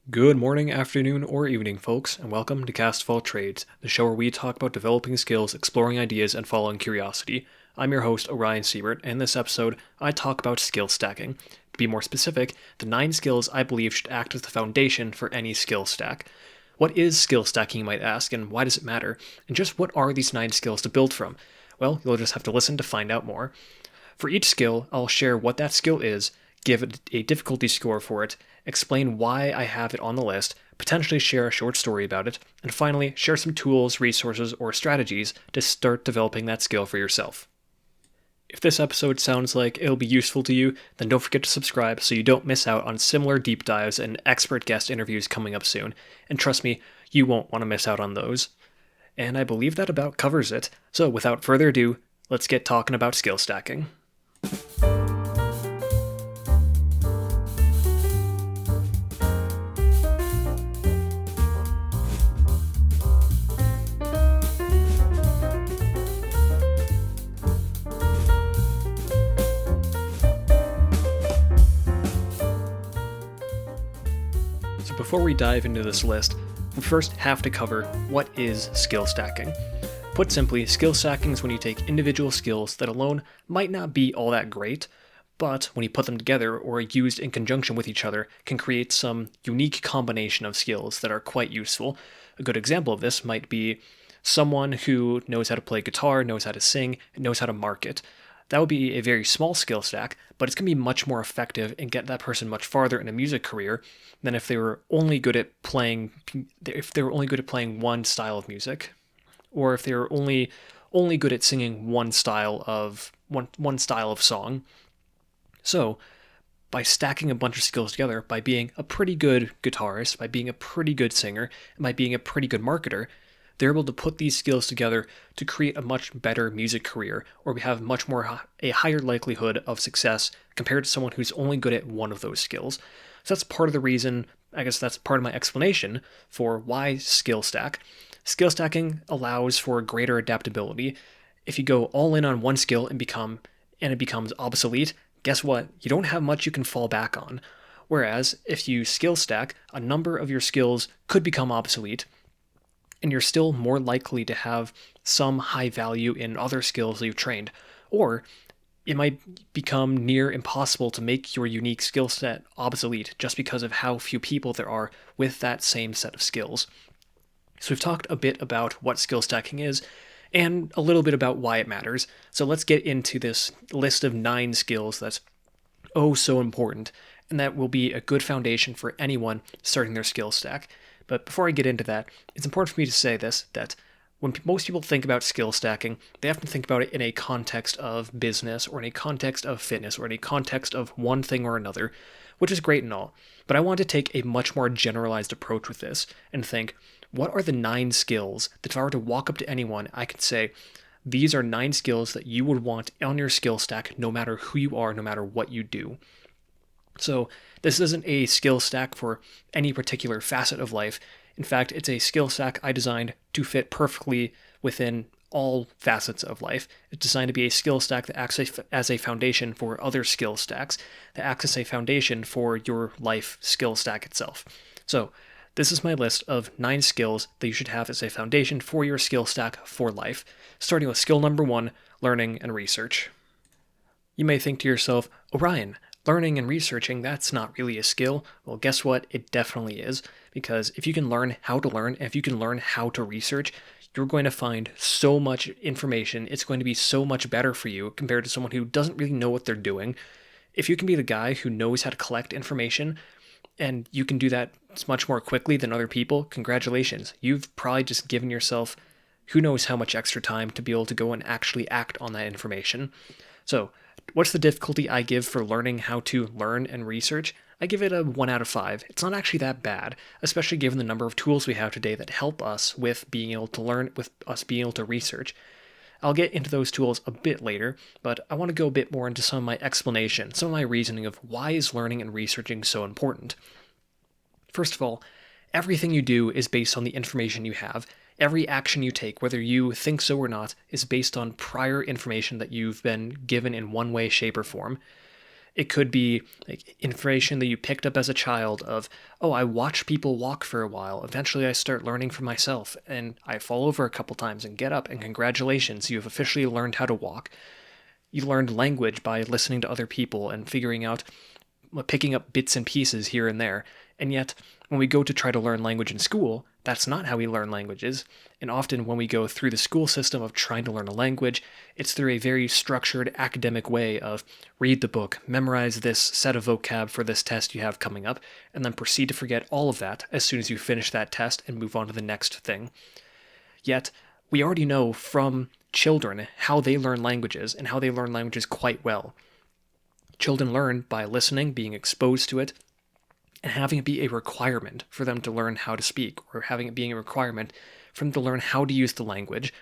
Good morning, afternoon, or evening, folks, and welcome to Cast of All Trades, the show where we talk about developing skills, exploring ideas, and following curiosity. I'm your host, Orion Siebert, and in this episode, I talk about skill stacking. To be more specific, the 9 skills I believe should act as the foundation for any skill stack. What is skill stacking, you might ask, and why does it matter? And just what are these 9 skills to build from? Well, you'll just have to listen to find out more. For each skill, I'll share what that skill is, give it a difficulty score for it, explain why I have it on the list, potentially share a short story about it, and finally share some tools, resources, or strategies to start developing that skill for yourself. If this episode sounds like it'll be useful to you, then don't forget to subscribe so you don't miss out on similar deep dives and expert guest interviews coming up soon. And trust me, you won't want to miss out on those. And I believe that about covers it. So without further ado, let's get talking about skill stacking. So before we dive into this list, we first have to cover what is skill stacking. Put simply, skill stacking is when you take individual skills that alone might not be all that great, but when you put them together or used in conjunction with each other can create some unique combination of skills that are quite useful. A good example of this might be someone who knows how to play guitar, knows how to sing, and knows how to market. That would be a very small skill stack, but it's going to be much more effective and get that person much farther in a music career than if they were only good at playing one style of music, or if they were only good at singing one style of song. So, by stacking a bunch of skills together, by being a pretty good guitarist, by being a pretty good singer, and by being a pretty good marketer, they're able to put these skills together to create a much better music career, or we have a higher likelihood of success compared to someone who's only good at one of those skills. So that's part of the reason, I guess that's part of my explanation for why skill stack. Skill stacking allows for greater adaptability. If you go all in on one skill and it becomes obsolete, guess what? You don't have much you can fall back on. Whereas if you skill stack, a number of your skills could become obsolete, and you're still more likely to have some high value in other skills that you've trained. Or it might become near impossible to make your unique skill set obsolete just because of how few people there are with that same set of skills. So we've talked a bit about what skill stacking is and a little bit about why it matters. So let's get into this list of 9 skills that's oh so important, and that will be a good foundation for anyone starting their skill stack. But before I get into that, it's important for me to say this, that when most people think about skill stacking, they often think about it in a context of business or in a context of fitness or in a context of one thing or another, which is great and all. But I want to take a much more generalized approach with this and think, what are the 9 skills that if I were to walk up to anyone, I could say, these are 9 skills that you would want on your skill stack no matter who you are, no matter what you do. So this isn't a skill stack for any particular facet of life. In fact, it's a skill stack I designed to fit perfectly within all facets of life. It's designed to be a skill stack that acts as a foundation for other skill stacks, that acts as a foundation for your life skill stack itself. So this is my list of 9 skills that you should have as a foundation for your skill stack for life, starting with skill number 1, learning and research. You may think to yourself, Orion, learning and researching, that's not really a skill. Well, guess what? It definitely is. Because if you can learn how to learn, and if you can learn how to research, you're going to find so much information. It's going to be so much better for you compared to someone who doesn't really know what they're doing. If you can be the guy who knows how to collect information, and you can do that much more quickly than other people, congratulations. You've probably just given yourself who knows how much extra time to be able to go and actually act on that information. So, what's the difficulty I give for learning how to learn and research? I give it a 1 out of 5. It's not actually that bad, especially given the number of tools we have today that help us with being able to learn, with us being able to research. I'll get into those tools a bit later, but I want to go a bit more into some of my explanation, some of my reasoning of why is learning and researching so important. First of all, everything you do is based on the information you have. Every action you take, whether you think so or not, is based on prior information that you've been given in one way, shape, or form. It could be like information that you picked up as a child of, oh, I watch people walk for a while. Eventually I start learning for myself and I fall over a couple times and get up and congratulations, you have officially learned how to walk. You learned language by listening to other people and figuring out, picking up bits and pieces here and there. And yet, when we go to try to learn language in school, that's not how we learn languages. And often when we go through the school system of trying to learn a language, it's through a very structured academic way of read the book, memorize this set of vocab for this test you have coming up, and then proceed to forget all of that as soon as you finish that test and move on to the next thing. Yet, we already know from children how they learn languages and how they learn languages quite well. Children learn by listening, being exposed to it, and having it be a requirement for them to learn how to speak, or having it being a requirement for them to learn how to use the language.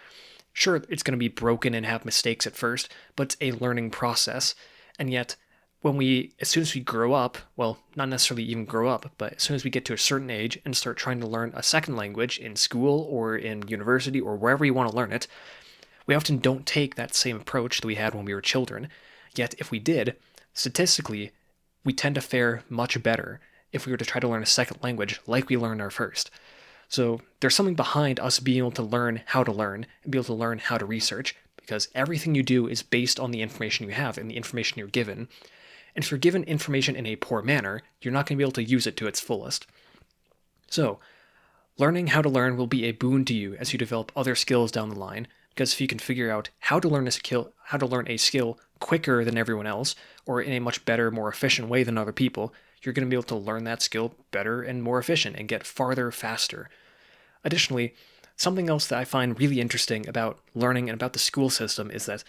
Sure, it's going to be broken and have mistakes at first, but it's a learning process. And yet, as soon as we grow up, well, not necessarily even grow up, but as soon as we get to a certain age and start trying to learn a second language in school or in university or wherever you want to learn it, we often don't take that same approach that we had when we were children. Yet, if we did, statistically, we tend to fare much better if we were to try to learn a second language like we learned our first. So there's something behind us being able to learn how to learn and be able to learn how to research, because everything you do is based on the information you have and the information you're given. And if you're given information in a poor manner, you're not going to be able to use it to its fullest. So, learning how to learn will be a boon to you as you develop other skills down the line, because if you can figure out how to learn a skill quicker than everyone else, or in a much better, more efficient way than other people, you're going to be able to learn that skill better and more efficient and get farther faster. Additionally, something else that I find really interesting about learning and about the school system is that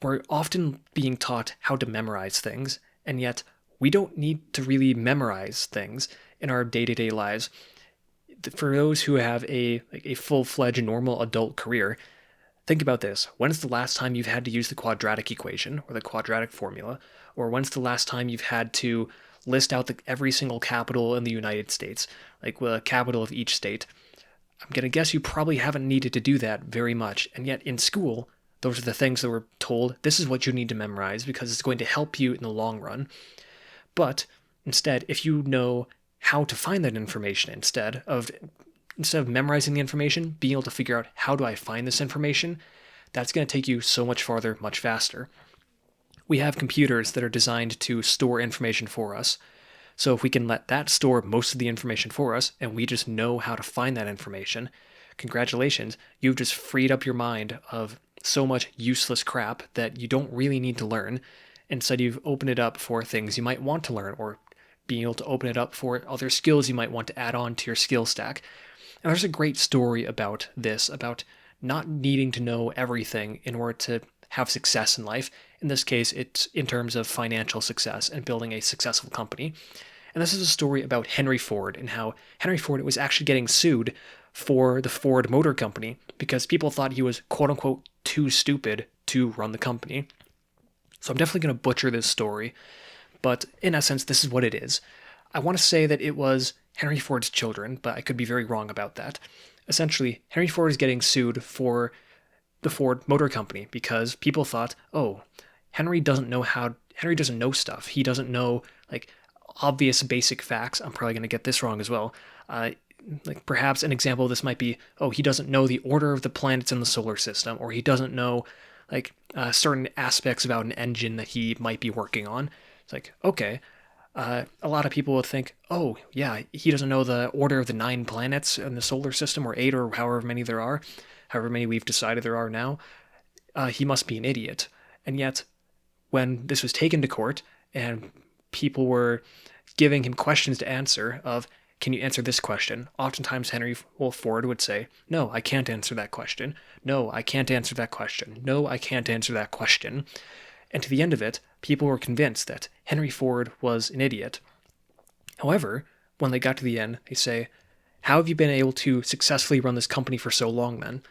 we're often being taught how to memorize things, and yet we don't need to really memorize things in our day-to-day lives. For those who have a full-fledged normal adult career, think about this. When's the last time you've had to use the quadratic equation or the quadratic formula? Or when's the last time you've had to list out every single capital in the United States, like the capital of each state? I'm going to guess you probably haven't needed to do that very much. And yet in school, those are the things that we're told, this is what you need to memorize because it's going to help you in the long run. But instead, if you know how to find that information instead of memorizing the information, being able to figure out how do I find this information, that's going to take you so much farther, much faster. We have computers that are designed to store information for us. So if we can let that store most of the information for us, and we just know how to find that information, congratulations, you've just freed up your mind of so much useless crap that you don't really need to learn. Instead, you've opened it up for things you might want to learn, or being able to open it up for other skills you might want to add on to your skill stack. And there's a great story about this, about not needing to know everything in order to have success in life. In this case, it's in terms of financial success and building a successful company. And this is a story about Henry Ford and how Henry Ford was actually getting sued for the Ford Motor Company because people thought he was quote unquote too stupid to run the company. So I'm definitely going to butcher this story, but in essence, this is what it is. I want to say that it was Henry Ford's children, but I could be very wrong about that. Essentially, Henry Ford is getting sued for the Ford Motor Company because people thought, oh, Henry doesn't know stuff. He doesn't know obvious basic facts. I'm probably going to get this wrong as well. Perhaps an example of this might be, oh, he doesn't know the order of the planets in the solar system, or he doesn't know certain aspects about an engine that he might be working on. It's like, okay. A lot of people would think, oh, yeah, he doesn't know the order of the 9 planets in the solar system, or 8, or however many there are, however many we've decided there are now. He must be an idiot. And yet, when this was taken to court, and people were giving him questions to answer of, can you answer this question? Oftentimes Henry Ford would say, no, I can't answer that question. No, I can't answer that question. No, I can't answer that question. And to the end of it, people were convinced that Henry Ford was an idiot. However, when they got to the end, they say, how have you been able to successfully run this company for so long then?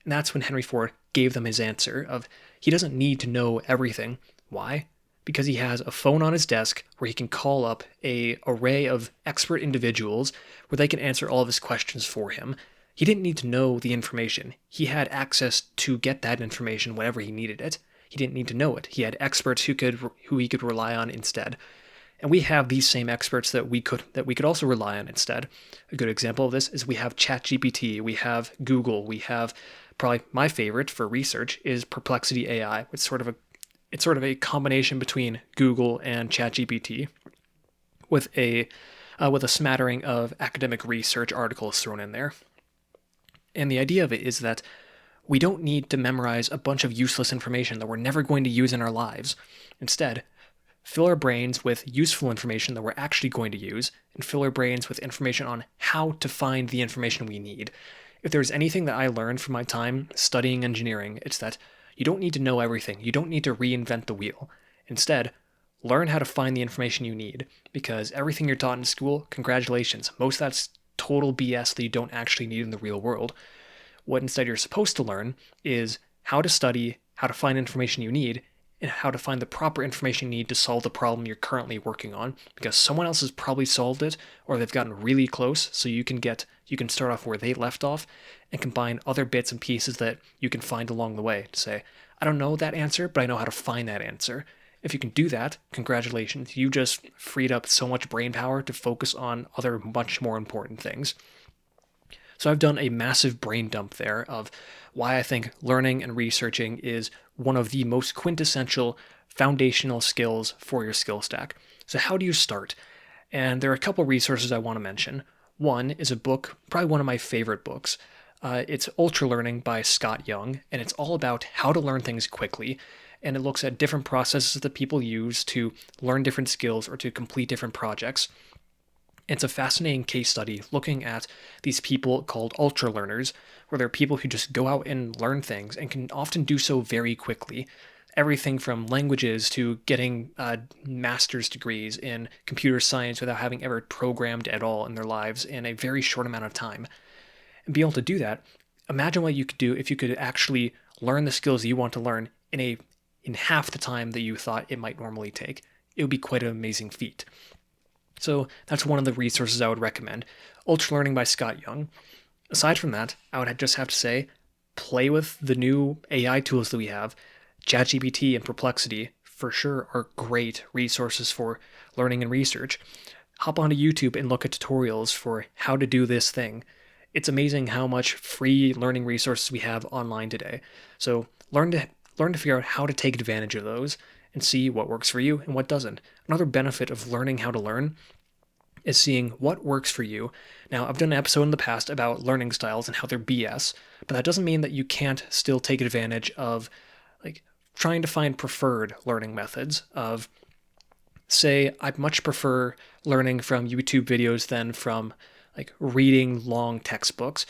And that's when Henry Ford gave them his answer of, he doesn't need to know everything. Why? Because he has a phone on his desk where he can call up an array of expert individuals where they can answer all of his questions for him. He didn't need to know the information. He had access to get that information whenever he needed it. He didn't need to know it. He had experts who he could rely on instead. And we have these same experts that we could also rely on instead. A good example of this is we have ChatGPT, we have Google, we have probably my favorite for research is Perplexity AI. It's sort of a combination between Google and ChatGPT with a smattering of academic research articles thrown in there. And the idea of it is that we don't need to memorize a bunch of useless information that we're never going to use in our lives. Instead, fill our brains with useful information that we're actually going to use, and fill our brains with information on how to find the information we need. If there's anything that I learned from my time studying engineering, it's that you don't need to know everything. You don't need to reinvent the wheel. Instead, learn how to find the information you need, because everything you're taught in school, congratulations, most of that's total BS that you don't actually need in the real world. What instead you're supposed to learn is how to study, how to find information you need, and how to find the proper information you need to solve the problem you're currently working on, because someone else has probably solved it, or they've gotten really close, so you can start off where they left off and combine other bits and pieces that you can find along the way to say, I don't know that answer, but I know how to find that answer. If you can do that, congratulations, you just freed up so much brain power to focus on other much more important things. So I've done a massive brain dump there of why I think learning and researching is one of the most quintessential foundational skills for your skill stack. So how do you start? And there are a couple resources I want to mention. One is a book, probably one of my favorite books. It's Ultra Learning by Scott Young, and it's all about how to learn things quickly. And it looks at different processes that people use to learn different skills or to complete different projects. It's a fascinating case study looking at these people called ultra learners, where they're people who just go out and learn things and can often do so very quickly. Everything from languages to getting master's degrees in computer science without having ever programmed at all in their lives in a very short amount of time. And be able to do that, imagine what you could do if you could actually learn the skills you want to learn in half the time that you thought it might normally take. It would be quite an amazing feat. So that's one of the resources I would recommend. Ultra Learning by Scott Young. Aside from that, I would just have to say, play with the new AI tools that we have. ChatGPT and Perplexity, for sure, are great resources for learning and research. Hop onto YouTube and look at tutorials for how to do this thing. It's amazing how much free learning resources we have online today. So learn to figure out how to take advantage of those and see what works for you and what doesn't. Another benefit of learning how to learn is seeing what works for you. Now, I've done an episode in the past about learning styles and how they're BS, but that doesn't mean that you can't still take advantage of trying to find preferred learning methods of, say, I much prefer learning from YouTube videos than from reading long textbooks.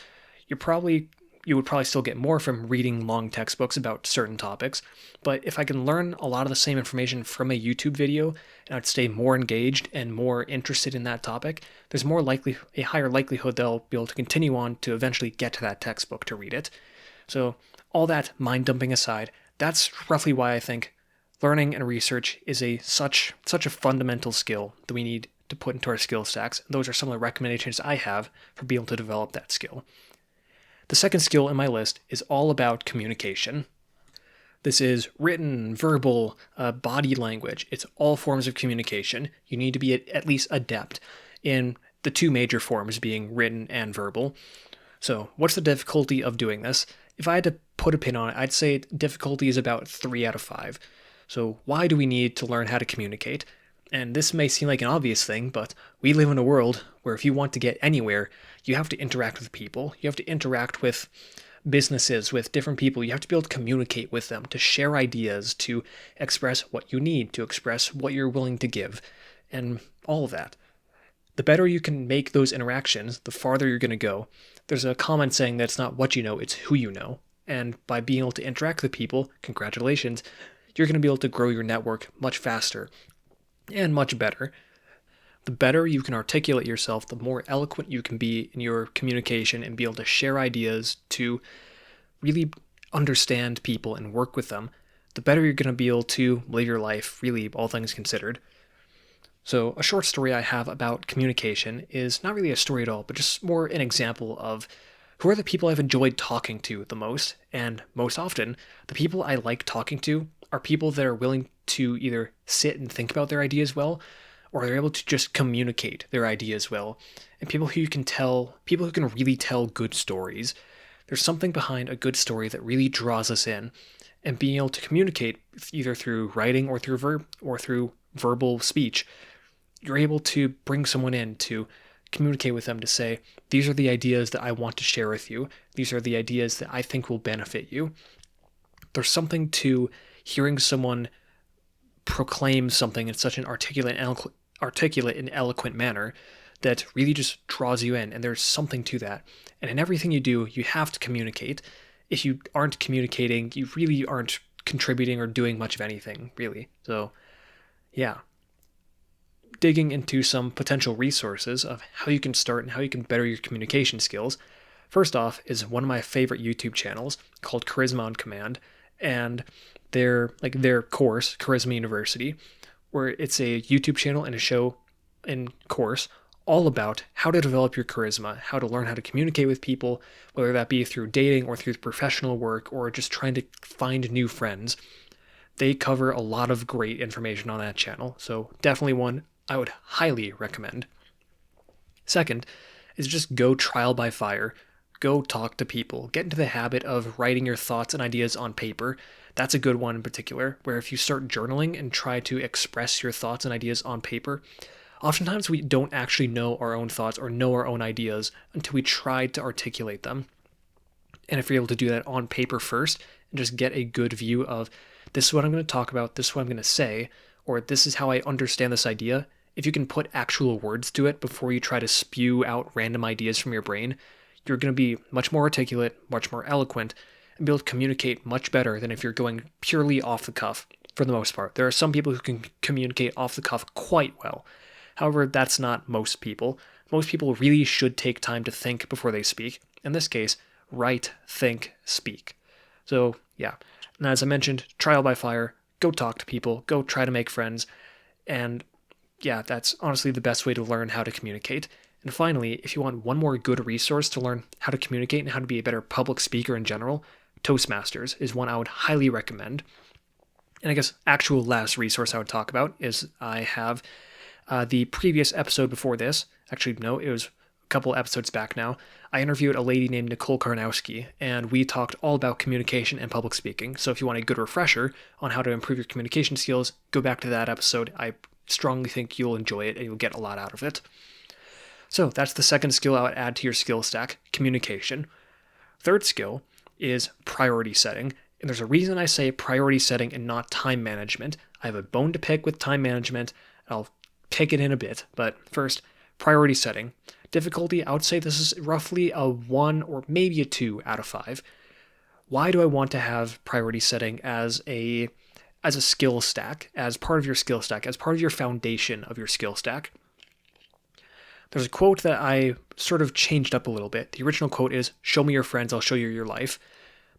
You would probably still get more from reading long textbooks about certain topics, but if I can learn a lot of the same information from a YouTube video and I'd stay more engaged and more interested in that topic, there's a higher likelihood that I'll be able to continue on to eventually get to that textbook to read it. So all that mind dumping aside, that's roughly why I think learning and research is such a fundamental skill that we need to put into our skill stacks. And those are some of the recommendations I have for being able to develop that skill. The second skill in my list is all about communication. This is written, verbal, body language. It's all forms of communication. You need to be at least adept in the two major forms being written and verbal. So what's the difficulty of doing this? If I had to put a pin on it, I'd say difficulty is about 3 out of 5. So why do we need to learn how to communicate? And this may seem like an obvious thing, but we live in a world where if you want to get anywhere, you have to interact with people. You have to interact with businesses, with different people. You have to be able to communicate with them, to share ideas, to express what you need, to express what you're willing to give, and all of that. The better you can make those interactions, the farther you're going to go. There's a common saying that it's not what you know, it's who you know. And by being able to interact with people, congratulations, you're going to be able to grow your network much faster and much better. The better you can articulate yourself, the more eloquent you can be in your communication and be able to share ideas to really understand people and work with them, the better you're going to be able to live your life, really, all things considered. So a short story I have about communication is not really a story at all, but just more an example of who are the people I've enjoyed talking to the most, and most often, the people I like talking to are people that are willing to either sit and think about their ideas well, or they're able to just communicate their ideas well. And people who can really tell good stories. There's something behind a good story that really draws us in. And being able to communicate either through writing or through verbal speech, you're able to bring someone in to communicate with them to say, these are the ideas that I want to share with you. These are the ideas that I think will benefit you. There's something to hearing someone proclaim something in such an articulate and eloquent manner that really just draws you in, and there's something to that. And in everything you do, you have to communicate. If you aren't communicating, you really aren't contributing or doing much of anything, really. So, yeah. Digging into some potential resources of how you can start and how you can better your communication skills. First off is one of my favorite YouTube channels called Charisma on Command, and their course, Charisma University, where it's a YouTube channel and a show and course all about how to develop your charisma, how to learn how to communicate with people, whether that be through dating or through professional work or just trying to find new friends. They cover a lot of great information on that channel, so definitely one I would highly recommend. Second is just go trial by fire. Go talk to people. Get into the habit of writing your thoughts and ideas on paper. That's a good one in particular, where if you start journaling and try to express your thoughts and ideas on paper, oftentimes we don't actually know our own thoughts or know our own ideas until we try to articulate them. And if you're able to do that on paper first and just get a good view of this is what I'm going to talk about, this is what I'm going to say, or this is how I understand this idea, if you can put actual words to it before you try to spew out random ideas from your brain, you're going to be much more articulate, much more eloquent, and be able to communicate much better than if you're going purely off the cuff for the most part. There are some people who can communicate off the cuff quite well. However, that's not most people. Most people really should take time to think before they speak. In this case, write, think, speak. So, yeah. And as I mentioned, trial by fire, go talk to people, go try to make friends, and yeah, that's honestly the best way to learn how to communicate. And finally, if you want one more good resource to learn how to communicate and how to be a better public speaker in general, Toastmasters is one I would highly recommend. And I guess actual last resource I would talk about is I have the previous episode before this. Actually, no, it was a couple episodes back now. I interviewed a lady named Nicole Karnowski, and we talked all about communication and public speaking. So if you want a good refresher on how to improve your communication skills, go back to that episode. I strongly think you'll enjoy it and you'll get a lot out of it. So that's the second skill I would add to your skill stack, communication. Third skill is priority setting. And there's a reason I say priority setting and not time management. I have a bone to pick with time management. I'll pick it in a bit. But first, priority setting. Difficulty, I would say this is roughly a 1 or maybe a 2 out of 5. Why do I want to have priority setting as a skill stack, as part of your skill stack, as part of your foundation of your skill stack? There's a quote that I sort of changed up a little bit. The original quote is, "Show me your friends, I'll show you your life."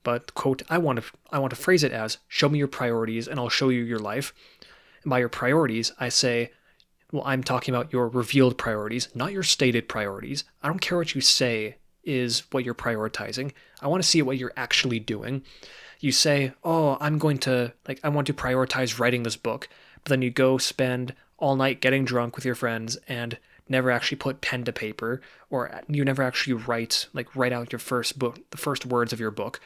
But the quote I want to phrase it as, "Show me your priorities and I'll show you your life." And by your priorities, I say, well, I'm talking about your revealed priorities, not your stated priorities. I don't care what you say is what you're prioritizing. I want to see what you're actually doing. You say, oh, I want to prioritize writing this book, but then you go spend all night getting drunk with your friends and never actually put pen to paper, or you never actually write out the first words of your book.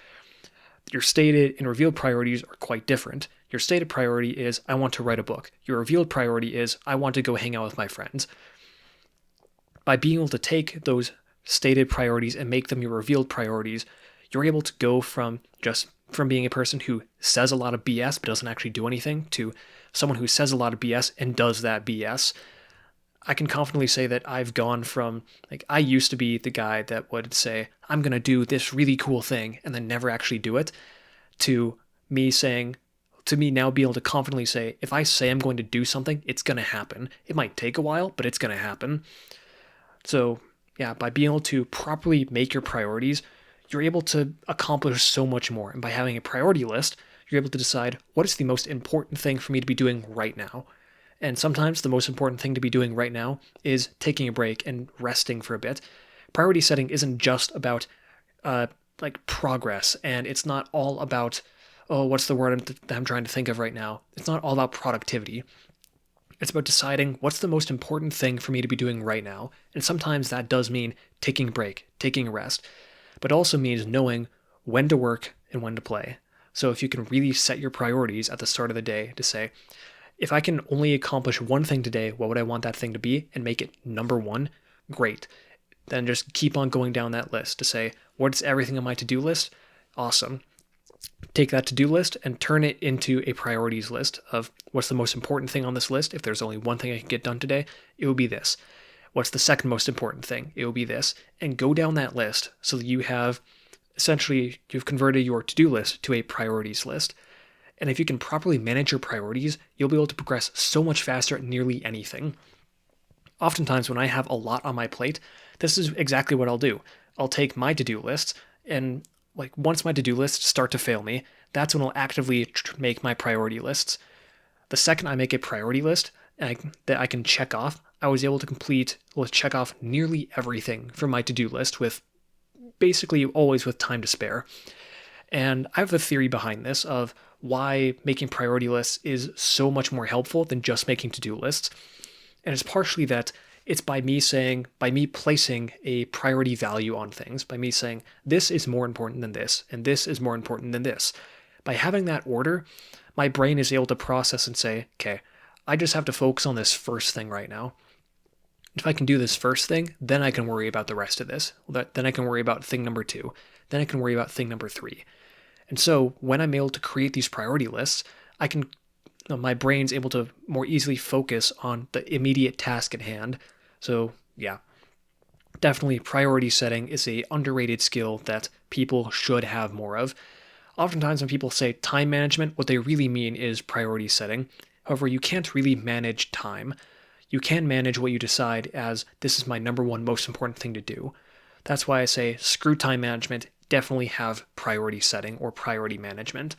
Your stated and revealed priorities are quite different. Your stated priority is, I want to write a book. Your revealed priority is, I want to go hang out with my friends. By being able to take those stated priorities and make them your revealed priorities, you're able to go from being a person who says a lot of BS but doesn't actually do anything to someone who says a lot of BS and does that BS. I can confidently say that I've gone from, I used to be the guy that would say, I'm going to do this really cool thing and then never actually do it, to me now be able to confidently say, if I say I'm going to do something, it's going to happen. It might take a while, but it's going to happen. So yeah, by being able to properly make your priorities, you're able to accomplish so much more. And by having a priority list, you're able to decide what is the most important thing for me to be doing right now. And sometimes the most important thing to be doing right now is taking a break and resting for a bit. Priority setting isn't just about progress, and it's not all about, oh, what's the word that I'm trying to think of right now? It's not all about productivity. It's about deciding what's the most important thing for me to be doing right now. And sometimes that does mean taking a break, taking a rest, but it also means knowing when to work and when to play. So if you can really set your priorities at the start of the day to say, if I can only accomplish one thing today, what would I want that thing to be, and make it number one? Great. Then just keep on going down that list to say, what's everything on my to-do list? Awesome. Take that to-do list and turn it into a priorities list of what's the most important thing on this list. If there's only one thing I can get done today, it will be this. What's the second most important thing? It will be this. And go down that list so that you have essentially, you've converted your to-do list to a priorities list. And if you can properly manage your priorities, you'll be able to progress so much faster at nearly anything. Oftentimes when I have a lot on my plate, this is exactly what I'll do. I'll take my to-do lists, and like once my to-do lists start to fail me, that's when I'll actively make my priority lists. The second I make a priority list that I can check off, I was able to check off nearly everything from my to-do list with basically always with time to spare. And I have a theory behind this of why making priority lists is so much more helpful than just making to-do lists. And it's partially that it's by me placing a priority value on things, by me saying, this is more important than this, and this is more important than this. By having that order, my brain is able to process and say, okay, I just have to focus on this first thing right now. If I can do this first thing, then I can worry about the rest of this. Then I can worry about thing number 2. Then I can worry about thing number 3. And so when I'm able to create these priority lists, my brain's able to more easily focus on the immediate task at hand. So yeah, definitely priority setting is a underrated skill that people should have more of. Oftentimes when people say time management, what they really mean is priority setting. However, you can't really manage time. You can manage what you decide as this is my number one most important thing to do. That's why I say screw time management, definitely have priority setting or priority management.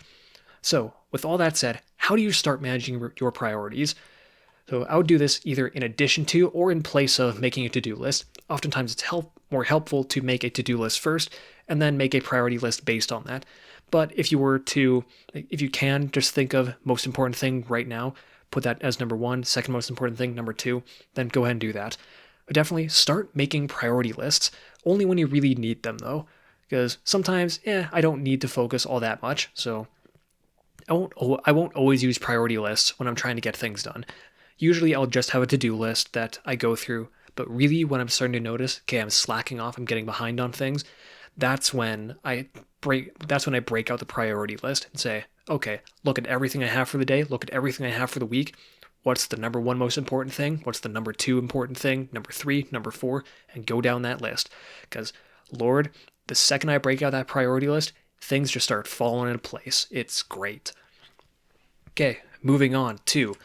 So with all that said, how do you start managing your priorities? So I would do this either in addition to or in place of making a to-do list. Oftentimes it's more helpful to make a to-do list first and then make a priority list based on that. But if you can, just think of most important thing right now, put that as number 1, second most important thing, number 2, then go ahead and do that. But definitely start making priority lists, only when you really need them though, because sometimes, I don't need to focus all that much, so I won't always use priority lists when I'm trying to get things done. Usually I'll just have a to-do list that I go through, but really when I'm starting to notice, okay, I'm slacking off, I'm getting behind on things, that's when I break out the priority list and say, okay, look at everything I have for the day, look at everything I have for the week. What's the number 1 most important thing? What's the number 2 important thing? Number 3, number 4, and go down that list. Because, Lord, the second I break out that priority list, things just start falling into place. It's great. Okay, moving on to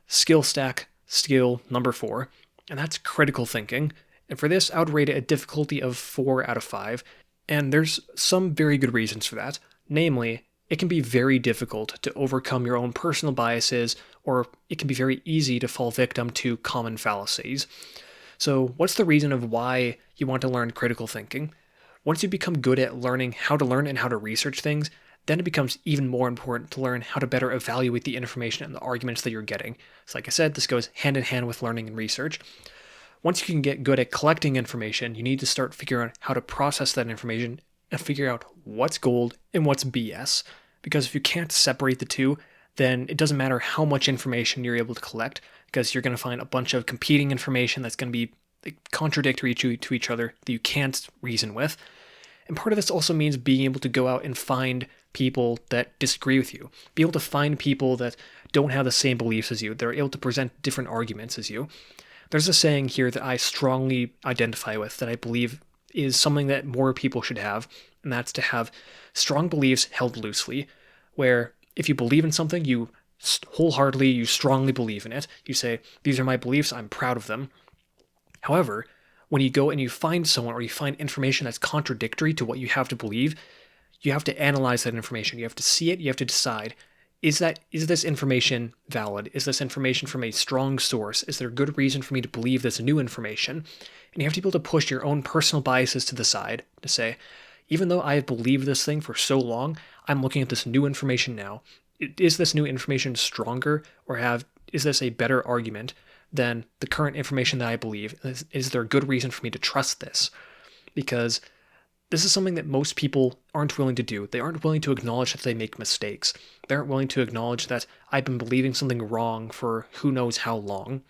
skill stack skill number 4, and that's critical thinking. And for this, I would rate it a difficulty of 4 out of 5. And there's some very good reasons for that. Namely, it can be very difficult to overcome your own personal biases, or it can be very easy to fall victim to common fallacies. So what's the reason of why you want to learn critical thinking? Once you become good at learning how to learn and how to research things, then it becomes even more important to learn how to better evaluate the information and the arguments that you're getting. So like I said, this goes hand in hand with learning and research. Once you can get good at collecting information, you need to start figuring out how to process that information and figure out what's gold and what's BS. Because if you can't separate the two, then it doesn't matter how much information you're able to collect, because you're going to find a bunch of competing information that's going to be contradictory to each other that you can't reason with. And part of this also means being able to go out and find people that disagree with you. Be able to find people that don't have the same beliefs as you. They're able to present different arguments as you. There's a saying here that I strongly identify with that I believe is something that more people should have, and that's to have strong beliefs held loosely, where if you believe in something, you strongly believe in it. You say, these are my beliefs, I'm proud of them. However, when you go and you find someone or you find information that's contradictory to what you have to believe, you have to analyze that information. You have to see it, you have to decide, is this information valid? Is this information from a strong source? Is there a good reason for me to believe this new information? And you have to be able to push your own personal biases to the side to say, even though I have believed this thing for so long, I'm looking at this new information now. Is this new information stronger, or is this a better argument than the current information that I believe? Is there a good reason for me to trust this? Because this is something that most people aren't willing to do. They aren't willing to acknowledge that they make mistakes. They aren't willing to acknowledge that I've been believing something wrong for who knows how long.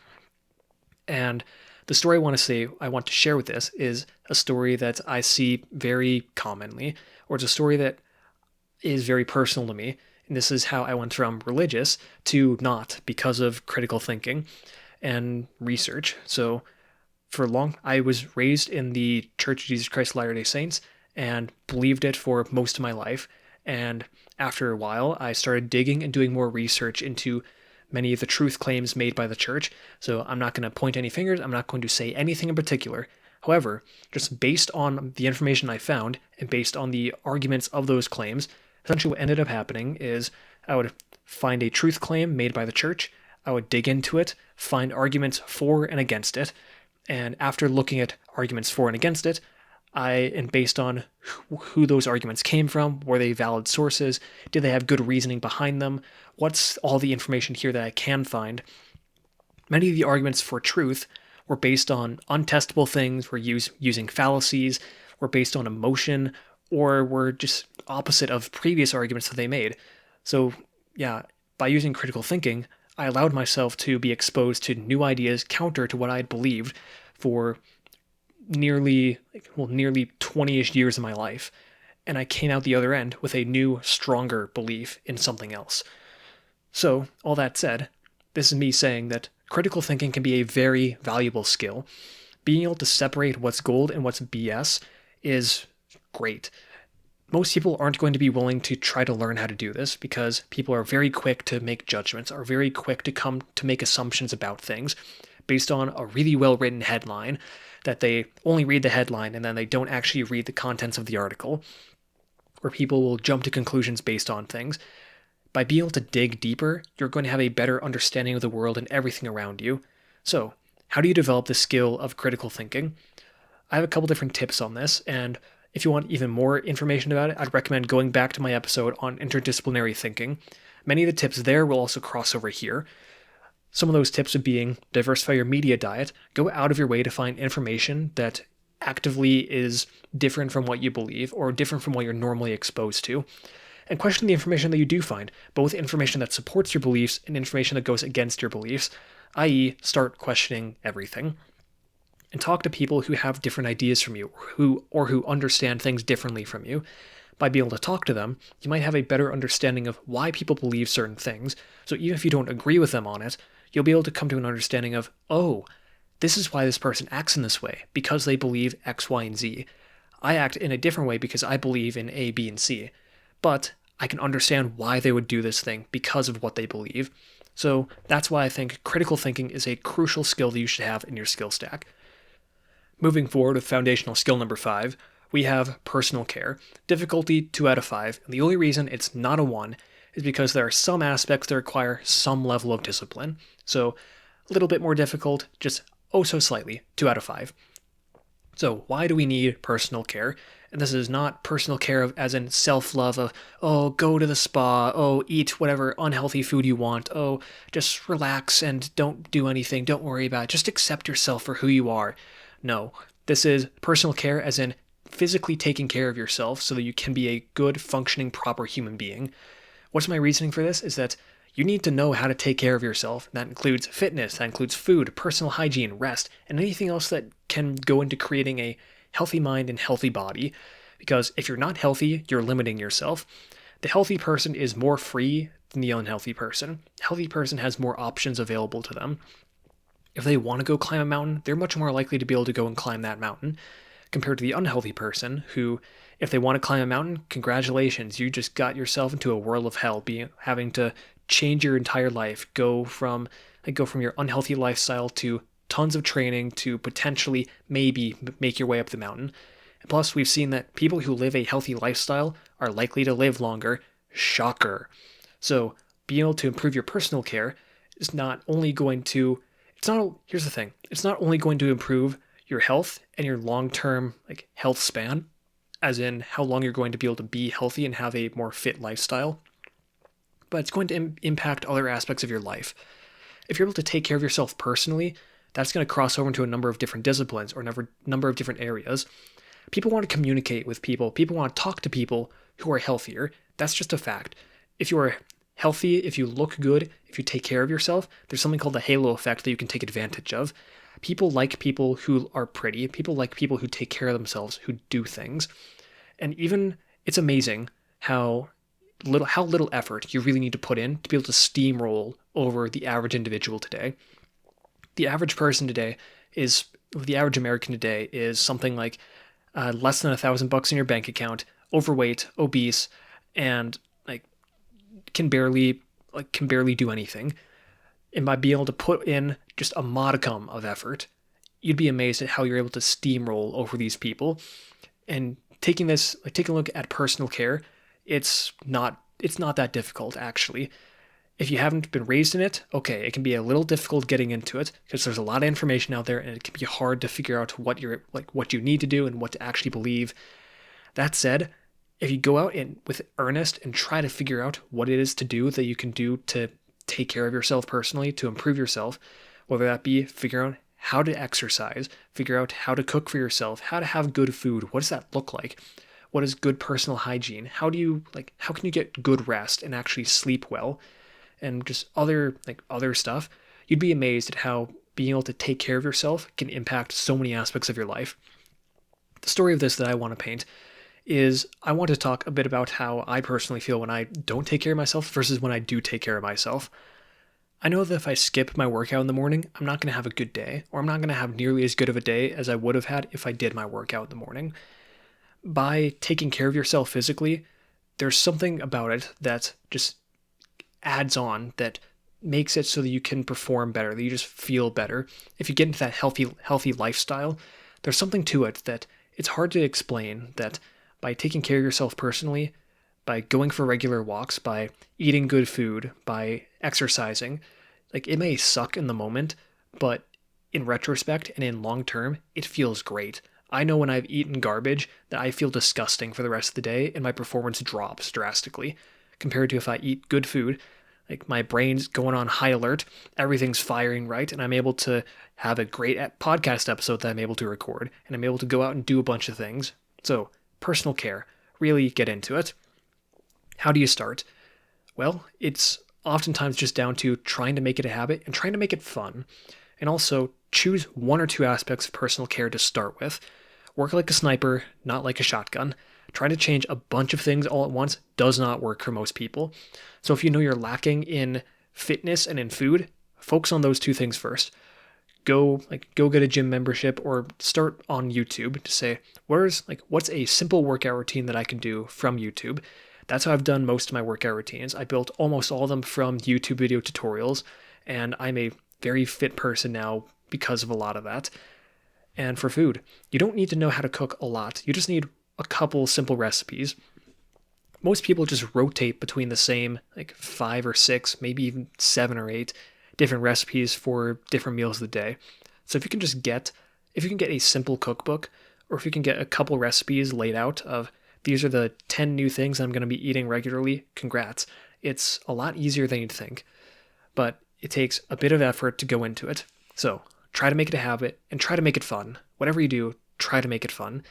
And the story I want to share with this is a story that I see very commonly, or it's a story that is very personal to me. And this is how I went from religious to not, because of critical thinking and research. So I was raised in the Church of Jesus Christ of Latter-day Saints and believed it for most of my life. And after a while, I started digging and doing more research into many of the truth claims made by the church. So I'm not going to point any fingers. I'm not going to say anything in particular. However, just based on the information I found and based on the arguments of those claims, essentially what ended up happening is I would find a truth claim made by the church. I would dig into it, find arguments for and against it. And after looking at arguments for and against it, and based on who those arguments came from, were they valid sources? Did they have good reasoning behind them? What's all the information here that I can find? Many of the arguments for truth were based on untestable things, were using fallacies, were based on emotion, or were just opposite of previous arguments that they made. So, yeah, by using critical thinking, I allowed myself to be exposed to new ideas counter to what I had believed for nearly 20-ish years of my life. And I came out the other end with a new, stronger belief in something else. So, all that said, this is me saying that critical thinking can be a very valuable skill. Being able to separate what's gold and what's BS is great. Most people aren't going to be willing to try to learn how to do this because people are very quick to make judgments, are very quick to come to make assumptions about things based on a really well-written headline that they only read the headline and then they don't actually read the contents of the article, where people will jump to conclusions based on things. By being able to dig deeper, you're going to have a better understanding of the world and everything around you. So, how do you develop the skill of critical thinking? I have a couple different tips on this, and if you want even more information about it, I'd recommend going back to my episode on interdisciplinary thinking. Many of the tips there will also cross over here. Some of those tips would being diversify your media diet, go out of your way to find information that actively is different from what you believe or different from what you're normally exposed to, and question the information that you do find, both information that supports your beliefs and information that goes against your beliefs, i.e. start questioning everything. And talk to people who have different ideas from you or who understand things differently from you. By being able to talk to them, you might have a better understanding of why people believe certain things. So even if you don't agree with them on it, you'll be able to come to an understanding of, oh, this is why this person acts in this way, because they believe X, Y, and Z. I act in a different way because I believe in A, B, and C. But I can understand why they would do this thing because of what they believe. So that's why I think critical thinking is a crucial skill that you should have in your skill stack. Moving forward with foundational skill number 5, we have personal care. Difficulty 2 out of 5, and the only reason it's not a 1 is because there are some aspects that require some level of discipline. So a little bit more difficult, just oh so slightly, 2 out of 5. So why do we need personal care? And this is not personal care of, as in self-love of, oh, go to the spa, oh, eat whatever unhealthy food you want, oh, just relax and don't do anything, don't worry about it, just accept yourself for who you are. No, this is personal care as in physically taking care of yourself so that you can be a good, functioning, proper human being. What's my reasoning for this is that you need to know how to take care of yourself. That includes fitness, that includes food, personal hygiene, rest, and anything else that can go into creating a healthy mind and healthy body. Because if you're not healthy, you're limiting yourself. The healthy person is more free than the unhealthy person. The healthy person has more options available to them. If they want to go climb a mountain, they're much more likely to be able to go and climb that mountain compared to the unhealthy person who, if they want to climb a mountain, congratulations, you just got yourself into a world of hell, having to change your entire life, go from your unhealthy lifestyle to tons of training to potentially maybe make your way up the mountain. And plus, we've seen that people who live a healthy lifestyle are likely to live longer. Shocker. So being able to improve your personal care is not only going to here's the thing. It's not only going to improve your health and your long-term health span, as in how long you're going to be able to be healthy and have a more fit lifestyle, but it's going to impact other aspects of your life. If you're able to take care of yourself personally, that's going to cross over into a number of different disciplines or number of different areas. People want to communicate with people. People want to talk to people who are healthier. That's just a fact. If you are healthy, if you look good, if you take care of yourself, there's something called the halo effect that you can take advantage of. People like people who are pretty. People like people who take care of themselves, who do things. And even it's amazing how little effort you really need to put in to be able to steamroll over the average individual today. The average person today the average American today is something like less than $1,000 in your bank account, overweight, obese, and can barely do anything. And by being able to put in just a modicum of effort, you'd be amazed at how you're able to steamroll over these people. And taking a look at personal care, it's not that difficult actually. If you haven't been raised in it, okay, it can be a little difficult getting into it because there's a lot of information out there and it can be hard to figure out what you need to do and what to actually believe. That said, if you go out and with earnest and try to figure out what it is to do that you can do to take care of yourself personally, to improve yourself, whether that be figure out how to exercise, figure out how to cook for yourself, how to have good food, what does that look like? What is good personal hygiene? How can you get good rest and actually sleep well? And just other stuff, you'd be amazed at how being able to take care of yourself can impact so many aspects of your life. The story of this that I want to paint is I want to talk a bit about how I personally feel when I don't take care of myself versus when I do take care of myself. I know that if I skip my workout in the morning, I'm not going to have a good day, or I'm not going to have nearly as good of a day as I would have had if I did my workout in the morning. By taking care of yourself physically, there's something about it that just adds on that makes it so that you can perform better, that you just feel better. If you get into that healthy lifestyle, there's something to it that it's hard to explain, that by taking care of yourself personally, by going for regular walks, by eating good food, by exercising, it may suck in the moment, but in retrospect and in long term, it feels great. I know when I've eaten garbage that I feel disgusting for the rest of the day and my performance drops drastically compared to if I eat good food. My brain's going on high alert, everything's firing right, and I'm able to have a great podcast episode that I'm able to record, and I'm able to go out and do a bunch of things. So, personal care, really get into it. How do you start? Well, it's oftentimes just down to trying to make it a habit and trying to make it fun. And also, choose one or two aspects of personal care to start with. Work like a sniper, not like a shotgun. Trying to change a bunch of things all at once does not work for most people. So if you know you're lacking in fitness and in food, focus on those two things first. Go get a gym membership or start on YouTube to say, what's a simple workout routine that I can do from YouTube? That's how I've done most of my workout routines. I built almost all of them from YouTube video tutorials, and I'm a very fit person now because of a lot of that. And for food, you don't need to know how to cook a lot. You just need a couple simple recipes. Most people just rotate between the same 5 or 6, maybe even 7 or 8 different recipes for different meals of the day. So if you can get a simple cookbook, or if you can get a couple recipes laid out of these are the 10 new things I'm going to be eating regularly, congrats. It's a lot easier than you'd think, but it takes a bit of effort to go into it. So try to make it a habit and try to make it fun. Whatever you do, try to make it fun.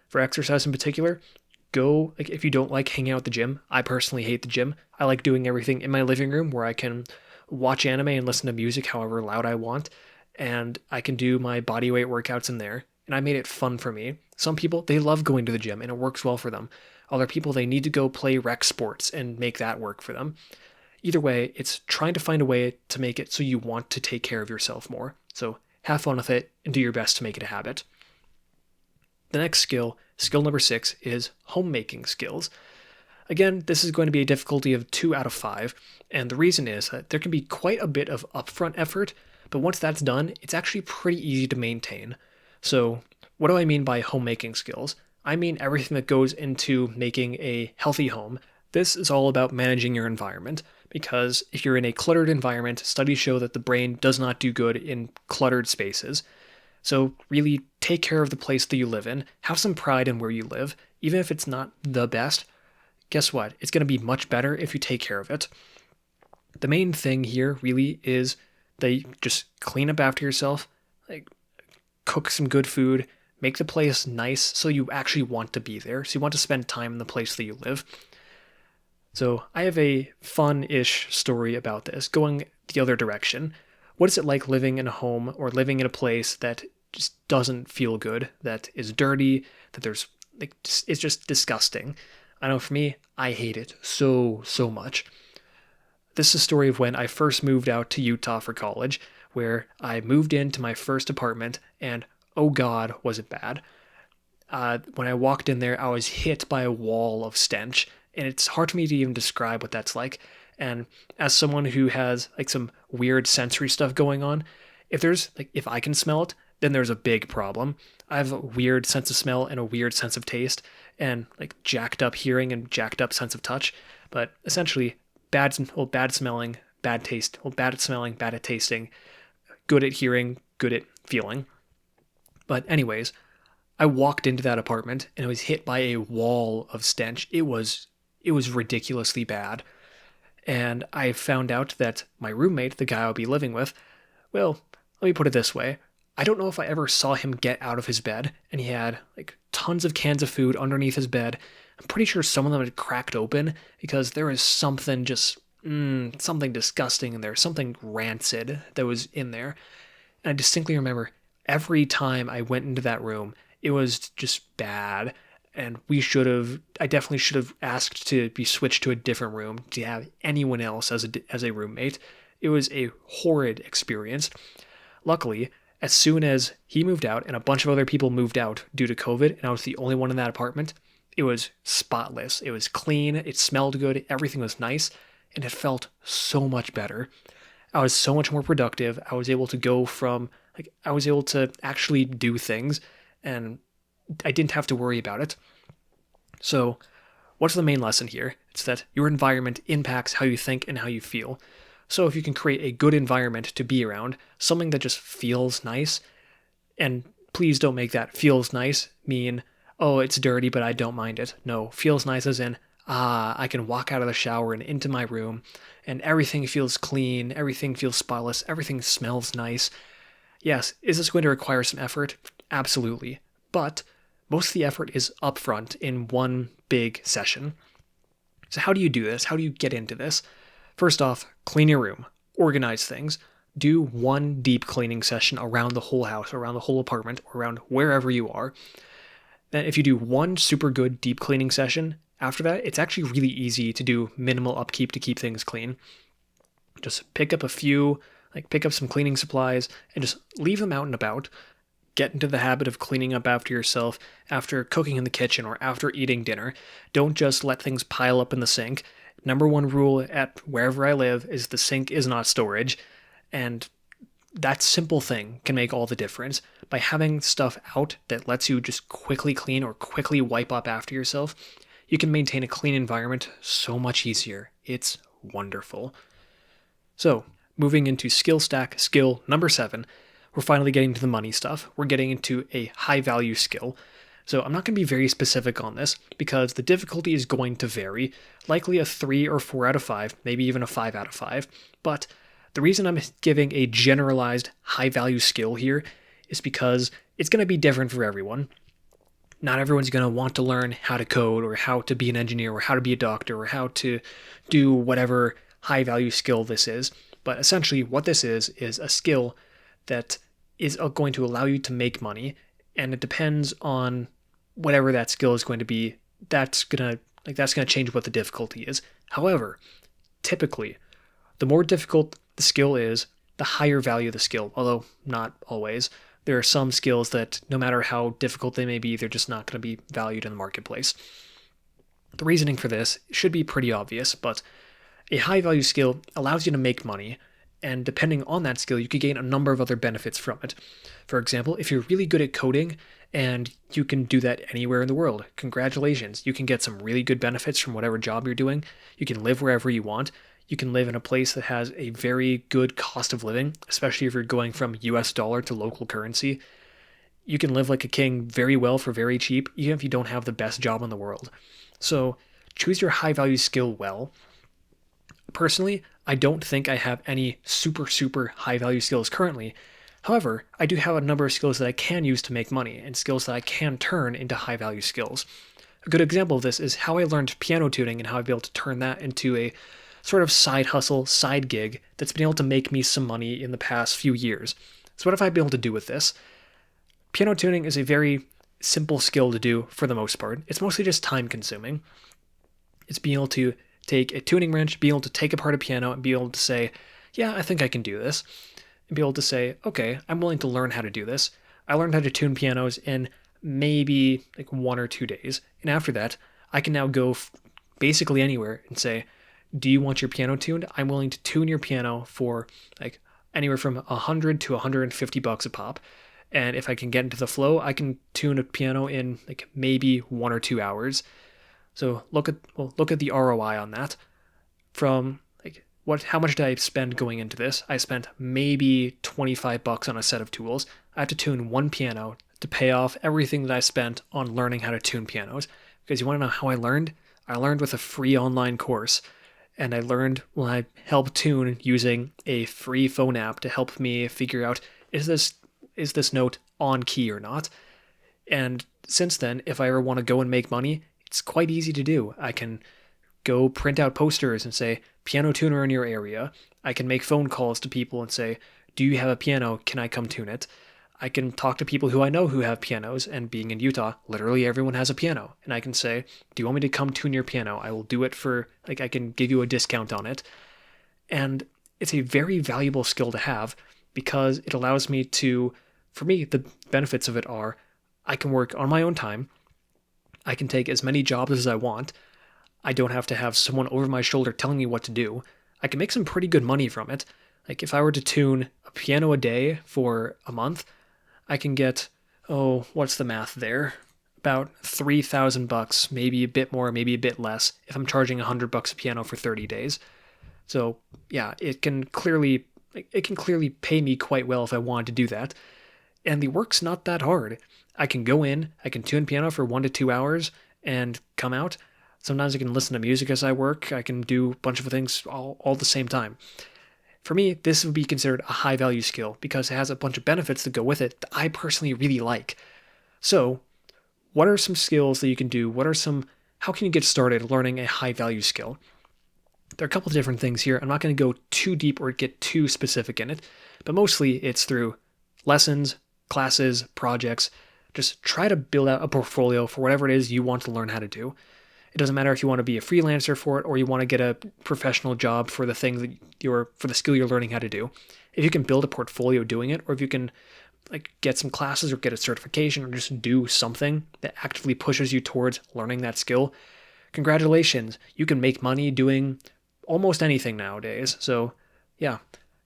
For exercise in particular, if you don't like hanging out at the gym, I personally hate the gym. I like doing everything in my living room where I can watch anime and listen to music however loud I want, and I can do my bodyweight workouts in there, and I made it fun for me. Some people, they love going to the gym and it works well for them. Other people, they need to go play rec sports and make that work for them. Either way, it's trying to find a way to make it so you want to take care of yourself more. So have fun with it and do your best to make it a habit. The next skill number 6, is homemaking skills. Again, this is going to be a difficulty of 2 out of 5, and the reason is that there can be quite a bit of upfront effort, but once that's done, it's actually pretty easy to maintain. So, what do I mean by homemaking skills? I mean everything that goes into making a healthy home. This is all about managing your environment, because if you're in a cluttered environment, studies show that the brain does not do good in cluttered spaces. So really take care of the place that you live in. Have some pride in where you live, even if it's not the best. Guess what? It's going to be much better if you take care of it. The main thing here really is that you just clean up after yourself, like cook some good food, make the place nice so you actually want to be there. So you want to spend time in the place that you live. So I have a fun-ish story about this, going the other direction. What is it like living in a home or living in a place that just doesn't feel good, that is dirty, that there's like it's just disgusting? I know for me, I hate it so much. This is a story of when I first moved out to Utah for college, where I moved into my first apartment, and oh God, was it bad. When I walked in there, I was hit by a wall of stench, and it's hard for me to even describe what that's like. And as someone who has like some weird sensory stuff going on, if I can smell it, then there's a big problem. I have a weird sense of smell and a weird sense of taste, and like jacked up hearing and jacked up sense of touch. But essentially, bad smelling, bad taste, bad at smelling, bad at tasting, good at hearing, good at feeling. But anyways, I walked into that apartment and I was hit by a wall of stench. It was ridiculously bad. And I found out that my roommate, the guy I'll be living with, well, let me put it this way. I don't know if I ever saw him get out of his bed, and he had like tons of cans of food underneath his bed. I'm pretty sure some of them had cracked open because there was something something disgusting in there, something rancid that was in there. And I distinctly remember every time I went into that room, it was just bad. And I definitely should have asked to be switched to a different room to have anyone else as a roommate. It was a horrid experience. Luckily, as soon as he moved out and a bunch of other people moved out due to COVID, and I was the only one in that apartment, it was spotless. It was clean. It smelled good. Everything was nice. And it felt so much better. I was so much more productive. I was able to actually do things, and I didn't have to worry about it. So, what's the main lesson here? It's that your environment impacts how you think and how you feel. So if you can create a good environment to be around, something that just feels nice, and please don't make that feels nice mean, oh, it's dirty, but I don't mind it. No, feels nice as in, I can walk out of the shower and into my room, and everything feels clean, everything feels spotless, everything smells nice. Yes, is this going to require some effort? Absolutely. But most of the effort is upfront in one big session. So how do you do this? How do you get into this? First off, clean your room, organize things, do one deep cleaning session around the whole house, around the whole apartment, or around wherever you are. Then if you do one super good deep cleaning session, after that, it's actually really easy to do minimal upkeep to keep things clean. Just pick up some cleaning supplies and just leave them out and about. Get into the habit of cleaning up after yourself after cooking in the kitchen or after eating dinner. Don't just let things pile up in the sink. Number one rule at wherever I live is the sink is not storage, and that simple thing can make all the difference. By having stuff out that lets you just quickly clean or quickly wipe up after yourself, you can maintain a clean environment so much easier. It's wonderful. So, moving into skill stack, skill number 7, we're finally getting to the money stuff. We're getting into a high value skill. So I'm not going to be very specific on this because the difficulty is going to vary, likely a 3 or 4 out of 5, maybe even a 5 out of 5. But the reason I'm giving a generalized high value skill here is because it's going to be different for everyone. Not everyone's going to want to learn how to code or how to be an engineer or how to be a doctor or how to do whatever high value skill this is. But essentially what this is a skill that is going to allow you to make money, and it depends on whatever that skill is going to be. That's gonna change what the difficulty is. However, typically, the more difficult the skill is, the higher value the skill, although not always. There are some skills that, no matter how difficult they may be, they're just not going to be valued in the marketplace. The reasoning for this should be pretty obvious, but a high value skill allows you to make money, and depending on that skill, you could gain a number of other benefits from it. For example, if you're really good at coding, and you can do that anywhere in the world, congratulations. You can get some really good benefits from whatever job you're doing. You can live wherever you want. You can live in a place that has a very good cost of living, especially if you're going from US dollar to local currency. you can live like a king very well for very cheap, even if you don't have the best job in the world. So choose your high value skill well. Personally, I don't think I have any super high value skills currently. However, I do have a number of skills that I can use to make money and skills that I can turn into high value skills. A good example of this is how I learned piano tuning and how I've been able to turn that into a sort of side hustle, side gig that's been able to make me some money in the past few years. So what have I been able to do with this? Piano tuning is a very simple skill to do for the most part. It's mostly just time consuming. It's being able to take a tuning wrench, be able to take apart a piano and be able to say, yeah, I think I can do this. And be able to say, okay, I'm willing to learn how to do this. I learned how to tune pianos in maybe like 1 or 2 days. And after that, I can now go basically anywhere and say, do you want your piano tuned? I'm willing to tune your piano for like anywhere from $100 to $150 a pop. And if I can get into the flow, I can tune a piano in like maybe 1 or 2 hours. So look at the ROI on that. From like how much did I spend going into this? I spent maybe $25 on a set of tools. I have to tune one piano to pay off everything that I spent on learning how to tune pianos. Because you want to know how I learned? I learned with a free online course. And I learned when I helped tune using a free phone app to help me figure out, is this note on key or not? And since then, if I ever want to go and make money, it's quite easy to do. I can go print out posters and say, piano tuner in your area. I can make phone calls to people and say, do you have a piano? Can I come tune it? I can talk to people who I know who have pianos, and being in Utah, literally everyone has a piano. And I can say, do you want me to come tune your piano? I will do it for, I can give you a discount on it. And it's a very valuable skill to have because it allows me to, for me, the benefits of it are, I can work on my own time. I can take as many jobs as I want. I don't have to have someone over my shoulder telling me what to do. I can make some pretty good money from it. Like if I were to tune a piano a day for a month, I can get, what's the math there? About $3,000, maybe a bit more, maybe a bit less, if I'm charging $100 a piano for 30 days. So yeah, it can clearly pay me quite well if I wanted to do that. And the work's not that hard. I can go in, I can tune piano for 1 to 2 hours and come out. Sometimes I can listen to music as I work. I can do a bunch of things all at the same time. For me, this would be considered a high value skill because it has a bunch of benefits that go with it that I personally really like. So, what are some skills that you can do? How can you get started learning a high value skill? There are a couple of different things here. I'm not going to go too deep or get too specific in it, but mostly it's through lessons, classes, projects. Just try to build out a portfolio for whatever it is you want to learn how to do. It doesn't matter if you want to be a freelancer for it or you want to get a professional job for the thing for the skill you're learning how to do. If you can build a portfolio doing it, or if you can get some classes or get a certification or just do something that actively pushes you towards learning that skill, congratulations. You can make money doing almost anything nowadays. So yeah,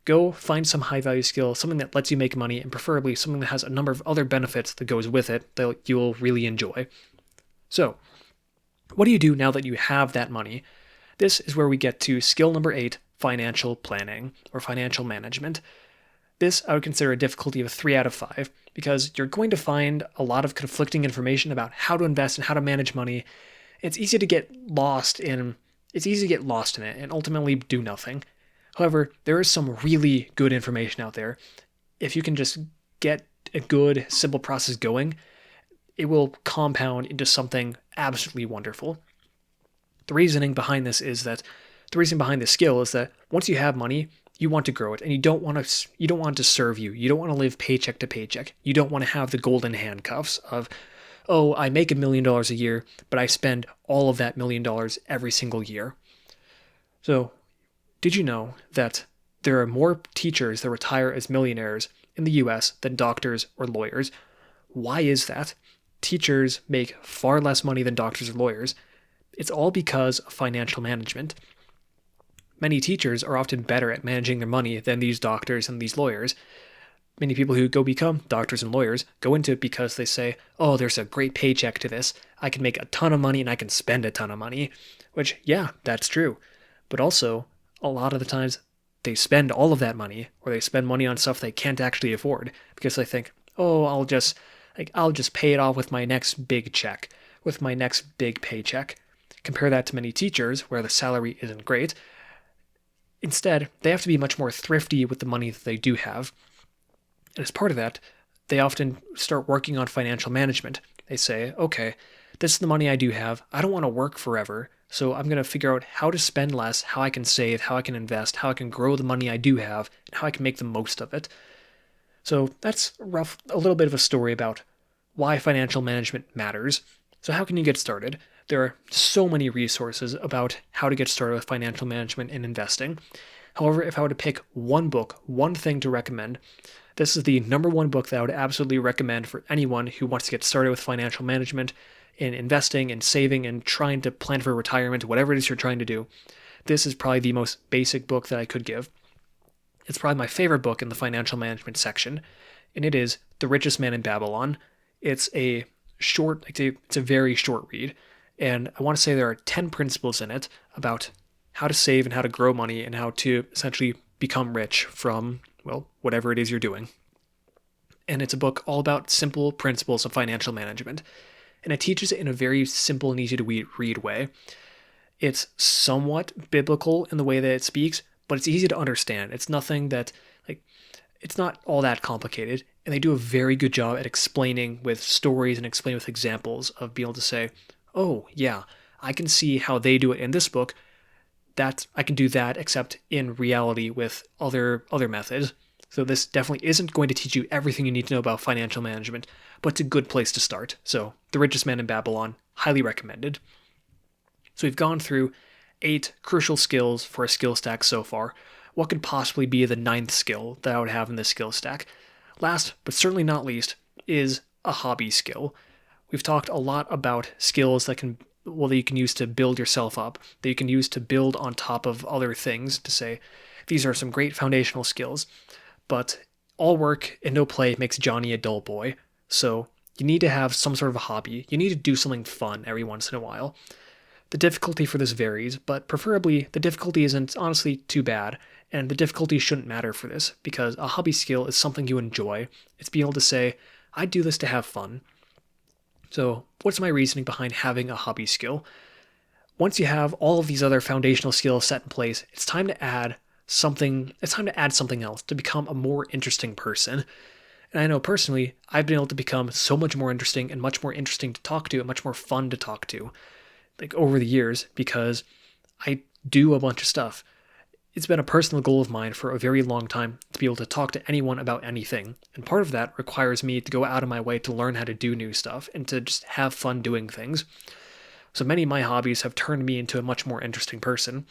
go find some high value skill, something that lets you make money, and preferably something that has a number of other benefits that goes with it that you'll really enjoy. So, what do you do now that you have that money? This is where we get to skill number 8, financial planning or financial management. This I would consider a difficulty of 3 out of 5 because you're going to find a lot of conflicting information about how to invest and how to manage money. It's easy to get lost in it and ultimately do nothing. However, there is some really good information out there. If you can just get a good, simple process going, it will compound into something absolutely wonderful. The reason behind this skill is that once you have money, you want to grow it, and you don't want it to serve you. You don't want to live paycheck to paycheck. You don't want to have the golden handcuffs of, I make $1 million a year, but I spend all of that $1 million every single year. So, did you know that there are more teachers that retire as millionaires in the US than doctors or lawyers? Why is that? Teachers make far less money than doctors or lawyers. It's all because of financial management. Many teachers are often better at managing their money than these doctors and these lawyers. Many people who go become doctors and lawyers go into it because they say, there's a great paycheck to this. I can make a ton of money and I can spend a ton of money. Which, yeah, that's true. But also, a lot of the times, they spend all of that money, or they spend money on stuff they can't actually afford because they think, I'll just Like, I'll just pay it off with my next big check, with my next big paycheck. Compare that to many teachers where the salary isn't great. Instead, they have to be much more thrifty with the money that they do have. And as part of that, they often start working on financial management. They say, okay, this is the money I do have. I don't want to work forever. So I'm going to figure out how to spend less, how I can save, how I can invest, how I can grow the money I do have, and how I can make the most of it. So that's a little bit of a story about why financial management matters. So how can you get started? There are so many resources about how to get started with financial management and investing. However, if I were to pick one book, one thing to recommend, this is the number one book that I would absolutely recommend for anyone who wants to get started with financial management, in investing and saving and trying to plan for retirement, whatever it is you're trying to do. This is probably the most basic book that I could give. It's probably my favorite book in the financial management section, and it is The Richest Man in Babylon. It's a very short read, and I want to say there are 10 principles in it about how to save and how to grow money and how to essentially become rich from, well, whatever it is you're doing. And it's a book all about simple principles of financial management, and it teaches it in a very simple and easy to read way. It's somewhat biblical in the way that it speaks, but it's easy to understand. It's nothing that, it's not all that complicated. And they do a very good job at explaining with stories and explaining with examples of being able to say, oh, yeah, I can see how they do it in this book. That I can do that, except in reality with other methods. So this definitely isn't going to teach you everything you need to know about financial management, but it's a good place to start. So The Richest Man in Babylon, highly recommended. So we've gone through 8 crucial skills for a skill stack so far. What could possibly be the 9th skill that I would have in this skill stack? Last, but certainly not least, is a hobby skill. We've talked a lot about skills that you can use to build yourself up, that you can use to build on top of other things, to say, these are some great foundational skills, but all work and no play makes Johnny a dull boy. So you need to have some sort of a hobby. You need to do something fun every once in a while. The difficulty for this varies, but preferably the difficulty isn't honestly too bad, and the difficulty shouldn't matter for this, because a hobby skill is something you enjoy. It's being able to say, I do this to have fun. So what's my reasoning behind having a hobby skill? Once you have all of these other foundational skills set in place, it's time to add something else to become a more interesting person. And I know personally, I've been able to become so much more interesting and much more interesting to talk to and much more fun to talk to, over the years, because I do a bunch of stuff. It's been a personal goal of mine for a very long time to be able to talk to anyone about anything. And part of that requires me to go out of my way to learn how to do new stuff and to just have fun doing things. So many of my hobbies have turned me into a much more interesting person,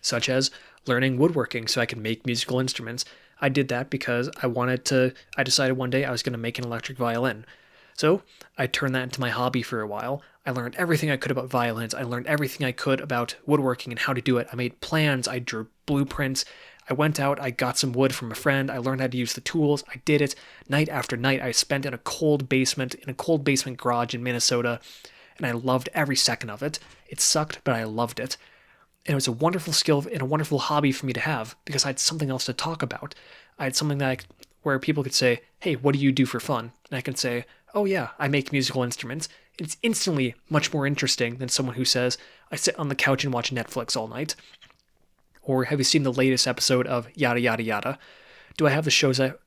such as learning woodworking so I can make musical instruments. I did that because I decided one day I was going to make an electric violin. So I turned that into my hobby for a while. I learned everything I could about violins. I learned everything I could about woodworking and how to do it. I made plans. I drew blueprints. I went out. I got some wood from a friend. I learned how to use the tools. I did it night after night. I spent in a cold basement garage in Minnesota, and I loved every second of it. It sucked, but I loved it. And it was a wonderful skill and a wonderful hobby for me to have because I had something else to talk about. I had something where people could say, hey, what do you do for fun? And I can say, oh yeah, I make musical instruments. It's instantly much more interesting than someone who says, I sit on the couch and watch Netflix all night. Or have you seen the latest episode of yada yada yada? Do I have shows that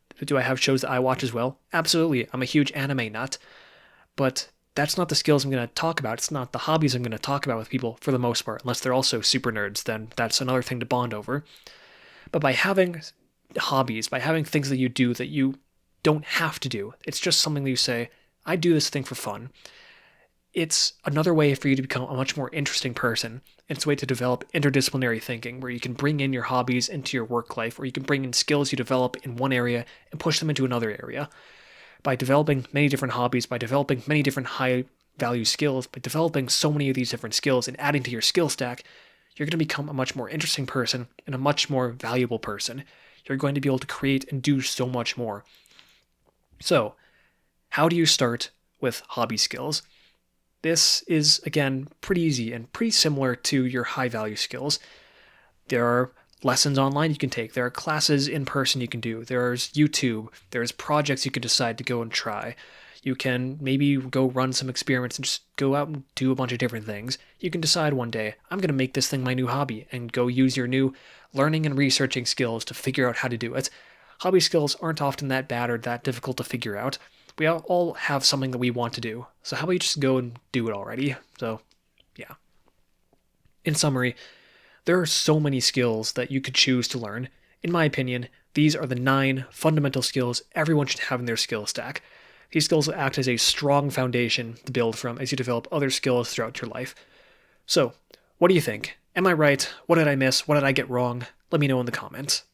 I watch as well? Absolutely. I'm a huge anime nut. But that's not the skills I'm going to talk about. It's not the hobbies I'm going to talk about with people for the most part, unless they're also super nerds, then that's another thing to bond over. But by having hobbies, by having things that you do that you don't have to do, it's just something that you say, I do this thing for fun. It's another way for you to become a much more interesting person. It's a way to develop interdisciplinary thinking where you can bring in your hobbies into your work life, or you can bring in skills you develop in one area and push them into another area. By developing many different hobbies, by developing many different high value skills, by developing so many of these different skills and adding to your skill stack, you're going to become a much more interesting person and a much more valuable person. You're going to be able to create and do so much more. So, how do you start with hobby skills? This is, again, pretty easy and pretty similar to your high value skills. There are lessons online you can take. There are classes in person you can do. There's YouTube. There's projects you can decide to go and try. You can maybe go run some experiments and just go out and do a bunch of different things. You can decide one day, I'm going to make this thing my new hobby, and go use your new learning and researching skills to figure out how to do it. Hobby skills aren't often that bad or that difficult to figure out. We all have something that we want to do, so how about you just go and do it already? So, yeah. In summary, there are so many skills that you could choose to learn. In my opinion, these are the 9 fundamental skills everyone should have in their skill stack. These skills will act as a strong foundation to build from as you develop other skills throughout your life. So, what do you think? Am I right? What did I miss? What did I get wrong? Let me know in the comments.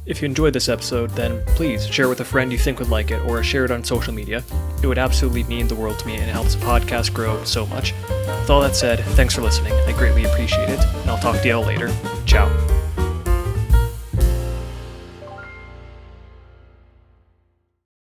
If you enjoyed this episode, then please share it with a friend you think would like it, or share it on social media. It would absolutely mean the world to me, and it helps the podcast grow so much. With all that said, thanks for listening. I greatly appreciate it, and I'll talk to you all later. Ciao.